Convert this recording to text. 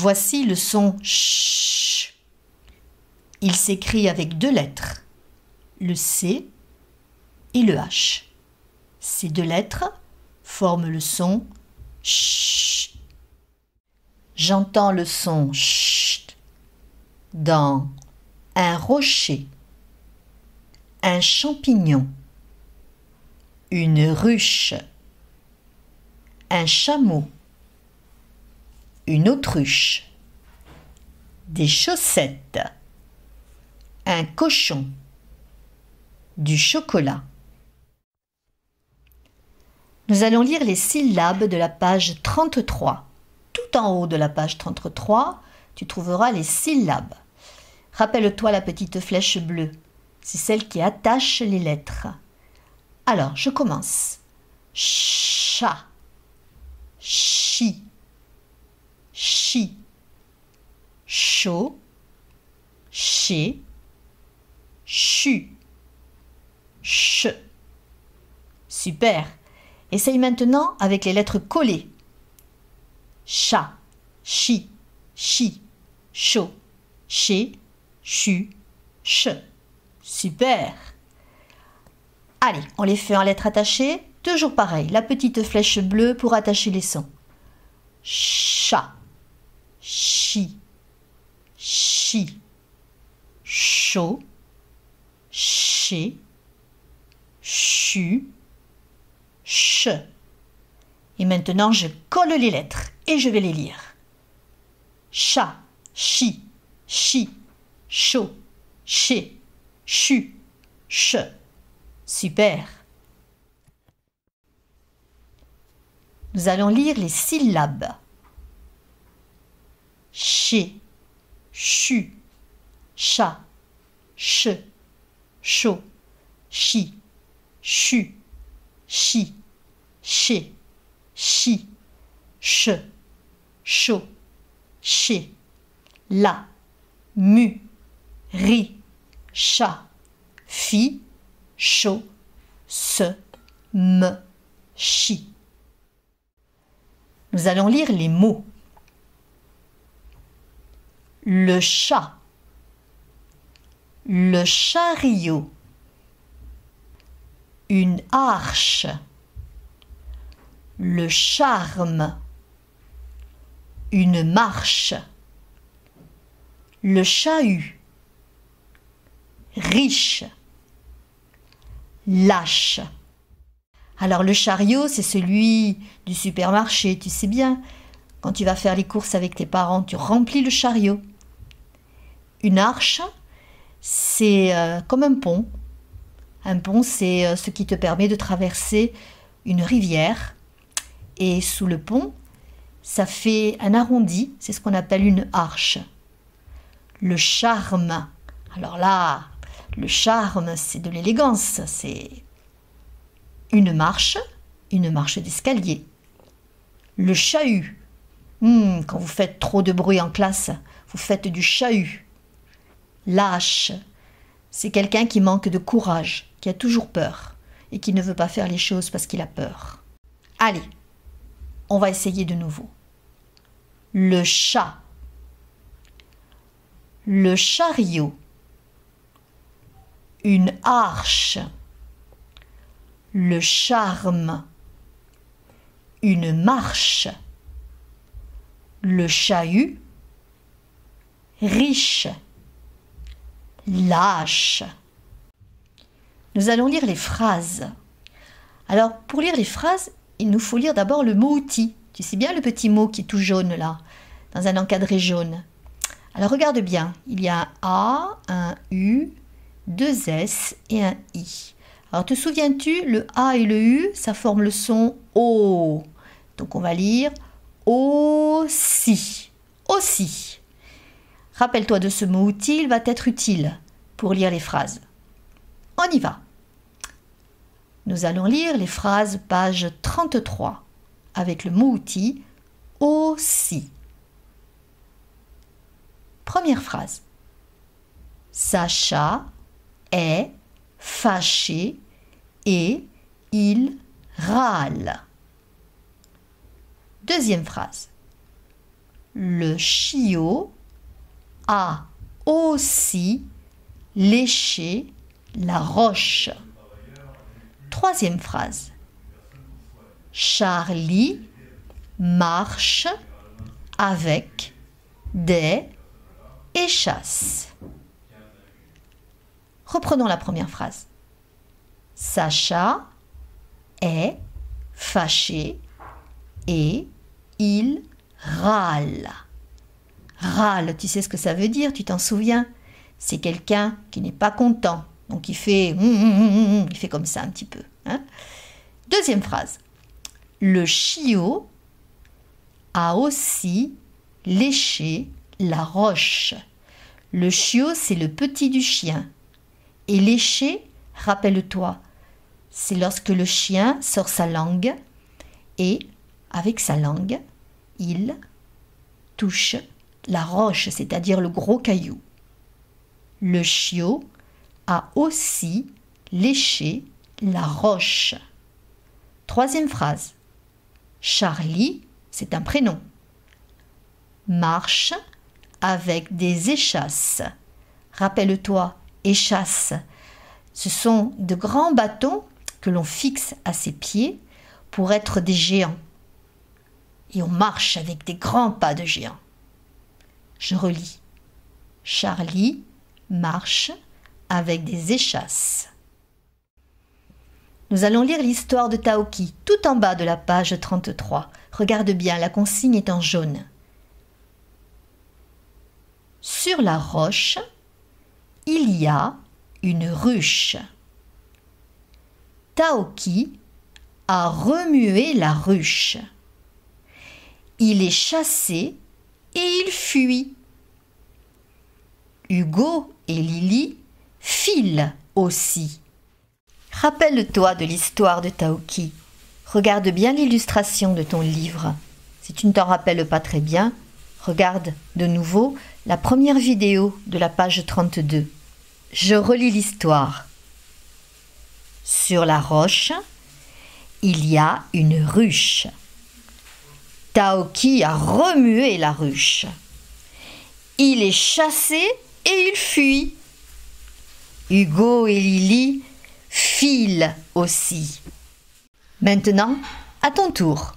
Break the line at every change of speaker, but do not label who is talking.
Voici le son ch. Il s'écrit avec deux lettres, le C et le H. Ces deux lettres forment le son ch. J'entends le son ch dans un rocher, un champignon, une ruche, un chameau, une autruche, des chaussettes, un cochon, du chocolat. Nous allons lire les syllabes de la page 33. Tout en haut de la page 33, tu trouveras les syllabes. Rappelle-toi la petite flèche bleue. C'est celle qui attache les lettres. Alors, je commence. Chat, chi, chi, chaud, ché, chu, ch. Super. Essaye maintenant avec les lettres collées. Chat, chi, chaud, ché, chu, ch. Super. Allez, on les fait en lettres attachées. Toujours pareil, la petite flèche bleue pour attacher les sons. Chat, chi, chaud, ché, chu, ch. Et maintenant, je colle les lettres et je vais les lire. Chat, chi, chaud, ché, chu, ch. Super. Nous allons lire les syllabes. Ché, chu, chat, che, chaud, chi, chu, chi, ché, chi, che, chaud, ché, la, mu, ri, chat, fi, chaud, se, me, chi. Nous allons lire les mots. Le chat, le chariot, une arche, le charme, une marche, le chahut, riche, lâche. Alors le chariot, c'est celui du supermarché, tu sais bien. Quand tu vas faire les courses avec tes parents, tu remplis le chariot. Une arche, c'est comme un pont. Un pont, c'est ce qui te permet de traverser une rivière. Et sous le pont, ça fait un arrondi, c'est ce qu'on appelle une arche. Le charme, alors là, le charme, c'est de l'élégance, c'est une marche d'escalier. Le chahut, quand vous faites trop de bruit en classe, vous faites du chahut. Lâche, c'est quelqu'un qui manque de courage, qui a toujours peur et qui ne veut pas faire les choses parce qu'il a peur. Allez, on va essayer de nouveau. Le chat, le chariot, une arche, le charme, une marche, le chahut, riche, lâche. Nous allons lire les phrases. Alors, pour lire les phrases, il nous faut lire d'abord le mot outil. Tu sais bien le petit mot qui est tout jaune là, dans un encadré jaune. Alors, regarde bien. Il y a un A, un U, deux S et un I. Alors, te souviens-tu, le A et le U, ça forme le son O. Donc, on va lire aussi. Aussi. Rappelle-toi de ce mot outil, il va être utile pour lire les phrases. On y va. Nous allons lire les phrases page 33 avec le mot outil aussi. Première phrase. Sacha est fâché et il râle. Deuxième phrase. le chiot a aussi léché la roche. Troisième phrase. Charlie marche avec des échasses. Reprenons la première phrase. Sacha est fâché et il râle. Râle, tu sais ce que ça veut dire, tu t'en souviens? C'est quelqu'un qui n'est pas content. Donc il fait comme ça un petit peu. Hein? Deuxième phrase. Le chiot a aussi léché la roche. Le chiot, c'est le petit du chien. Et lécher, rappelle-toi, c'est lorsque le chien sort sa langue et, avec sa langue, il touche la roche, c'est-à-dire le gros caillou. Le chiot a aussi léché la roche. Troisième phrase. Charlie, c'est un prénom, marche avec des échasses. Rappelle-toi, échasses, ce sont de grands bâtons que l'on fixe à ses pieds pour être des géants. Et on marche avec des grands pas de géant. Je relis. Charlie marche avec des échasses. Nous allons lire l'histoire de Taoki, tout en bas de la page 33. Regarde bien, la consigne est en jaune. Sur la roche, il y a une ruche. Taoki a remué la ruche. Il est chassé et il fuit. Hugo et Lily filent aussi. Rappelle-toi de l'histoire de Taoki. Regarde bien l'illustration de ton livre. Si tu ne t'en rappelles pas très bien, regarde de nouveau la première vidéo de la page 32. Je relis l'histoire. Sur la roche, il y a une ruche. Taoki a remué la ruche. Il est chassé et il fuit. Hugo et Lily filent aussi. Maintenant, à ton tour.